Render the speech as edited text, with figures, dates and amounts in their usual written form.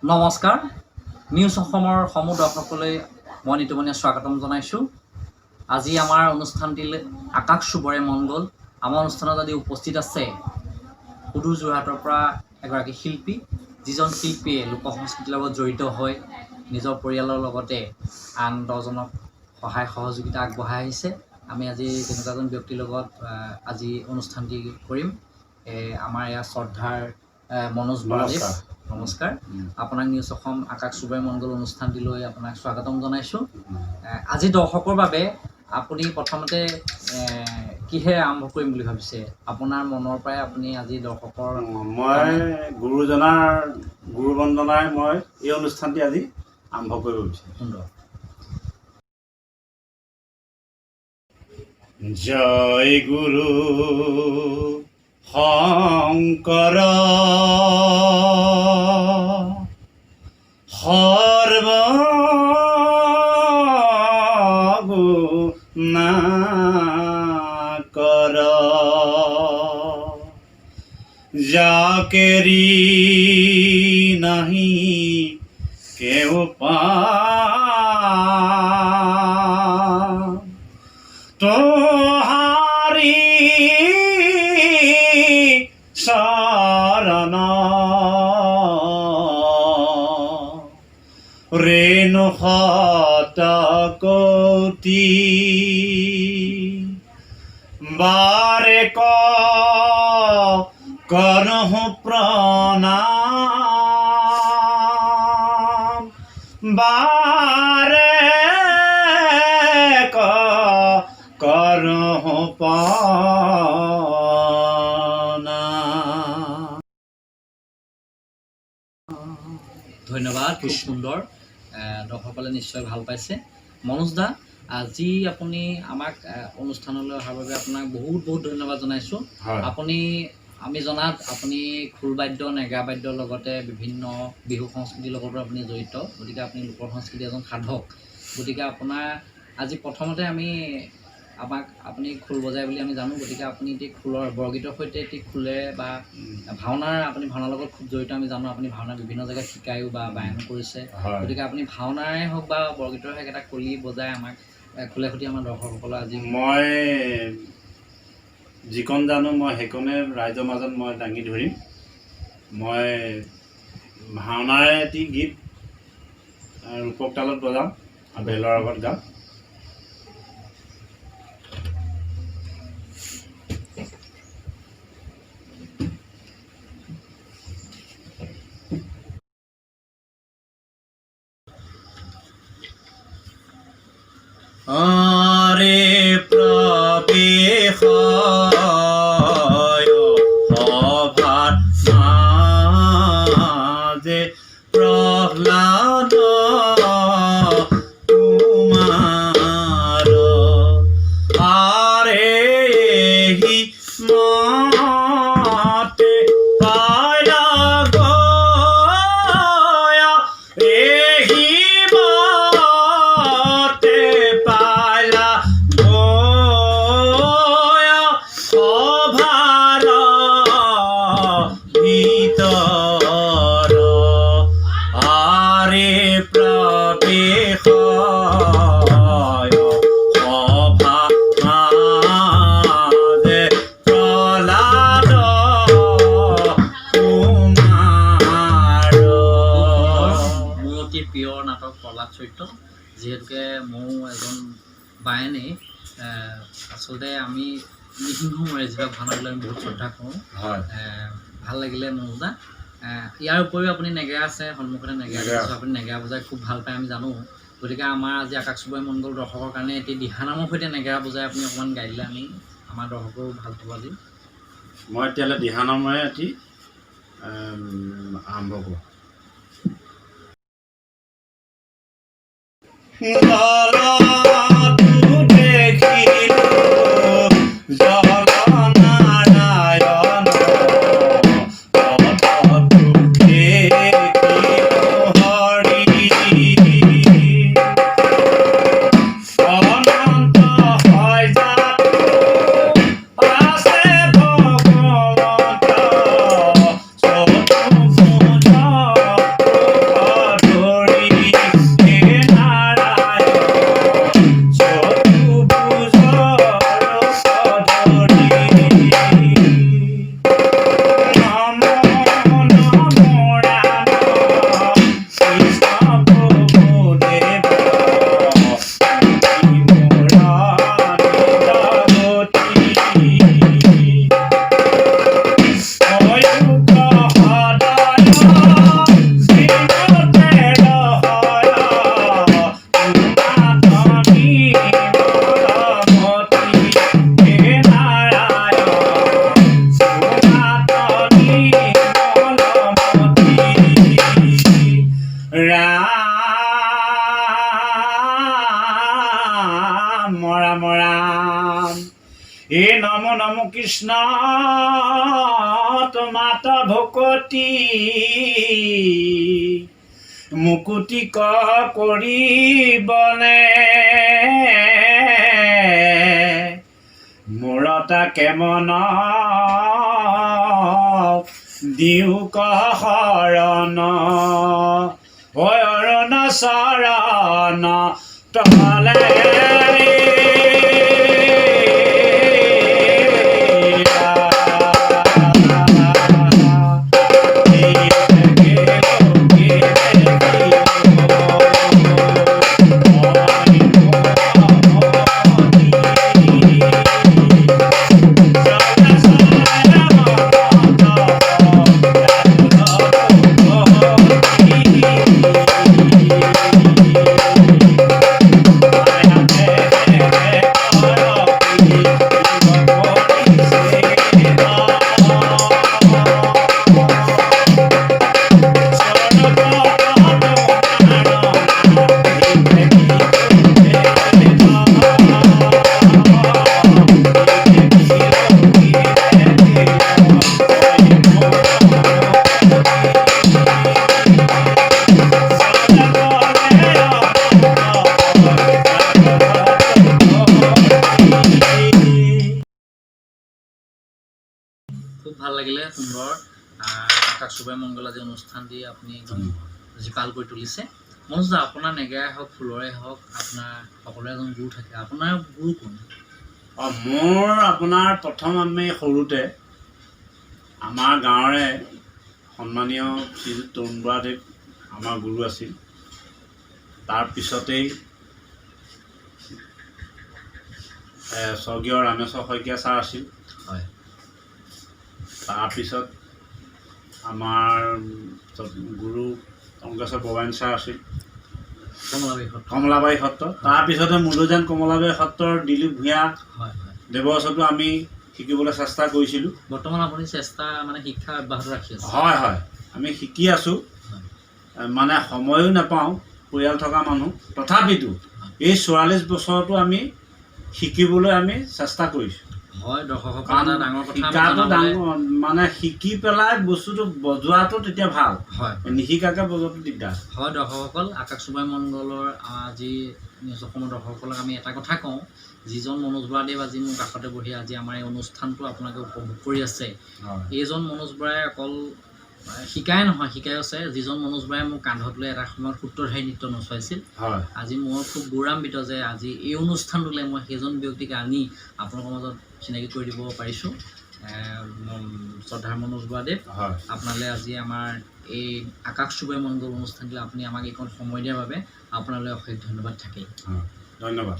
নমস্কাৰ নিউজ অসমৰ সমূহ দৰ্শকলৈ মই নিতুমনীয়া স্বাগতম জনাইছোঁ। আজি আমাৰ অনুষ্ঠানটিলৈ আকাশ চুবৰে মন গ'ল। আমাৰ অনুষ্ঠানত আজি উপস্থিত আছে সুদূৰ যোৰহাটৰ পৰা এগৰাকী শিল্পী, যিজন শিল্পীয়ে লোক সংস্কৃতিৰ লগত জড়িত হৈ নিজৰ পৰিয়ালৰ লগতে আন দহজনক সহায় সহযোগিতা আগবঢ়াই আহিছে। আমি আজি তেনেকুৱা এজন ব্যক্তিৰ লগত আজি অনুষ্ঠানটি কৰিম। আমাৰ এয়া শ্ৰদ্ধাৰ মনোজ বৰাদেৱ। নমস্কাৰ, আপোনাক নিউজ অসম আকাশ চুবৰে মংগল অনুষ্ঠানটিলৈ আপোনাক স্বাগতম জনাইছোঁ। আজি দৰ্শকৰ বাবে আপুনি প্ৰথমতে কিহে আৰম্ভ কৰিম বুলি ভাবিছে? আপোনাৰ মনৰ পৰাই আপুনি আজি দৰ্শকৰ মই গুৰুজনাৰ গুৰু বন্দনাই মই এই অনুষ্ঠানটি আজি আৰম্ভ কৰিব বিচাৰিছোঁ। সুন্দৰ। জয় গুৰু শংকৰ সৰ্বগুণাকৰ যাকেৰি নাহি কেও তোহাৰি শৰণ ৰেণু শতকোটি বাৰে কৰহু প্ৰণাম বাৰে কৰহু প্ৰণাম। ধন্যবাদ, খুব সুন্দৰ। দৰ্শকসকলে নিশ্চয় ভাল পাইছে। মনোজ দা, আজি আপুনি আমাক অনুষ্ঠানলৈ অহাৰ বাবে আপোনাক বহুত বহুত ধন্যবাদ জনাইছোঁ। আপুনি আমি জনাত আপুনি খোলবাদ্য, নেগা বাদ্যৰ লগতে বিভিন্ন বিহু সংস্কৃতিৰ লগতো আপুনি জড়িত। গতিকে আপুনি লোকৰ সংস্কৃতিৰ এজন সাধক। গতিকে আপোনাৰ আজি প্ৰথমতে আমাক আপুনি খোল বজায় বুলি আমি জানো। গতিকে আপুনি এতিয়া খোলৰ বৰগীতৰ সৈতে এতিয়া খোলে বা আপুনি ভাওনাৰ লগত খুব জড়িত আমি জানো। আপুনি ভাওনা বিভিন্ন জেগাত শিকায়ো বা বায়নো কৰিছে। গতিকে আপুনি ভাওনাৰে হওক বা বৰগীতৰে হওক এটা কলি বজাই আমাক খোলে সৈতে আমাৰ দৰ্শকসকলৰ আজি মই যিকণ জানো মই সেইকণে ৰাইজৰ মাজত মই দাঙি ধৰিম। মই ভাওনাৰে এটি গীত ৰূপক তালত বজাম আৰু বেলৰ আগত গাম। আৰে প্ৰবেশ অভাৰ মাঝে প্ৰহ্লাদ কুমাৰ আৰে হি মতে পাইলা গয়া এহি প্ৰিয় নাটক প্ৰহ্লাদ চৰিত্ৰ। যিহেতুকে ময়ো এজন বায়নে, আচলতে আমি নৃসিংহ যিবিলাক ভাওনাবিলাক আমি বহুত শ্ৰদ্ধা কৰোঁ। ভাল লাগিলে মনোজ দা। ইয়াৰ উপৰিও আপুনি নেগেৰা আছে, সন্মুখতে নেগেৰা আছে, আপুনি নেগেৰা বজাই খুব ভাল পায় আমি জানো। গতিকে আমাৰ আজি আকাশ চুবৰে মংগল দৰ্শকৰ কাৰণে এটি দিহানামৰ সৈতে নেগেৰা বজাই আপুনি অকণমান গাই দিলে আমি আমাৰ দৰ্শকৰো ভাল পাব আজি। মই এতিয়ালৈ দিহানামৰে এটি আৰম্ভ কৰোঁ। হে নম নম কৃষ্ণ তোমাত ভকতি মুকুতি কৰিবনে মূৰতা কেমন দিও শৰণ হয় অৰণ শৰণ তলে খুব ভাল লাগিলে সুন্দৰ আকাশ চুবাই মংগল আজি অনুষ্ঠানটি আপুনি একদম জীপাল কৰি তুলিছে মনোজ দা আপোনাৰ নেগেৰাই হওক ফুলৰে হওক আপোনাৰ সকলোৰে এজন গুৰু থাকে আপোনাৰ গুৰু কোন মোৰ আপোনাৰ প্ৰথম আমি সৰুতে আমাৰ গাঁৱৰে সন্মানীয় শ্ৰীযুত তৰুণ বৰাদেৱ আমাৰ গুৰু আছিল তাৰপিছতেই স্বৰ্গীয় ৰামেশ্বৰ শইকীয়া ছাৰ আছিল হয় তাৰপিছত আমাৰ গুৰু টংকেশ্বৰ বৰুৱানী ছাৰ আছিল কমলাবাৰী সত্ৰ তাৰপিছতে মূলযান কমলাবাৰী সত্ৰৰ দিলীপ ভূঞা দেৱৰ ওচৰতো আমি শিকিবলৈ চেষ্টা কৰিছিলোঁ বৰ্তমান আপুনি চেষ্টা মানে শিক্ষা অব্যাহত ৰাখি আছে হয় হয় আমি শিকি আছোঁ মানে সময়ো নাপাওঁ পৰিয়াল থকা মানুহ তথাপিতো এই 44 বছৰতো আমি শিকিবলৈ আমি চেষ্টা কৰিছোঁ হয় দৰ্শকসকল এটা ডাঙৰ কথা শিকাটো ডাঙৰ মানে শিকি পেলাই বস্তুটো বজোৱাটো তেতিয়া ভাল হয় নিশিকাকৈ বজোৱাটো দিগদাৰ হয় দৰ্শকসকল আকাশ চুবাই মংগলৰ আজি নিউজ অসমৰ দৰ্শকসকলক আমি এটা কথা কওঁ যিজন মনোজ বৰাদেৱ আজি মোৰ কাষতে বহি আজি আমাৰ এই অনুষ্ঠানটো আপোনালোকে উপভোগ কৰি আছে এইজন মনোজ বৰাই অকল শিকাই নহয় শিকাই আছে যিজন মনোজ বৰাই মোক কান্ধত লৈ এটা সময়ত সূত্ৰধাৰী নৃত্য নচুৱাইছিল আজি মোৰ খুব গৌৰৱান্বিত যে আজি এই অনুষ্ঠানটোলৈ মই সেইজন ব্যক্তিক আনি আপোনালোকৰ মাজত চিনাকি কৰি দিব পাৰিছোঁ শ্ৰদ্ধাৰ মনোজ বৰাদেৱ আপোনালৈ আজি আমাৰ এই আকাশ চুবাই মংগল অনুষ্ঠানটোলৈ আপুনি আমাক এইকণ সময় দিয়াৰ বাবে আপোনালৈ অশেষ ধন্যবাদ থাকিল ধন্যবাদ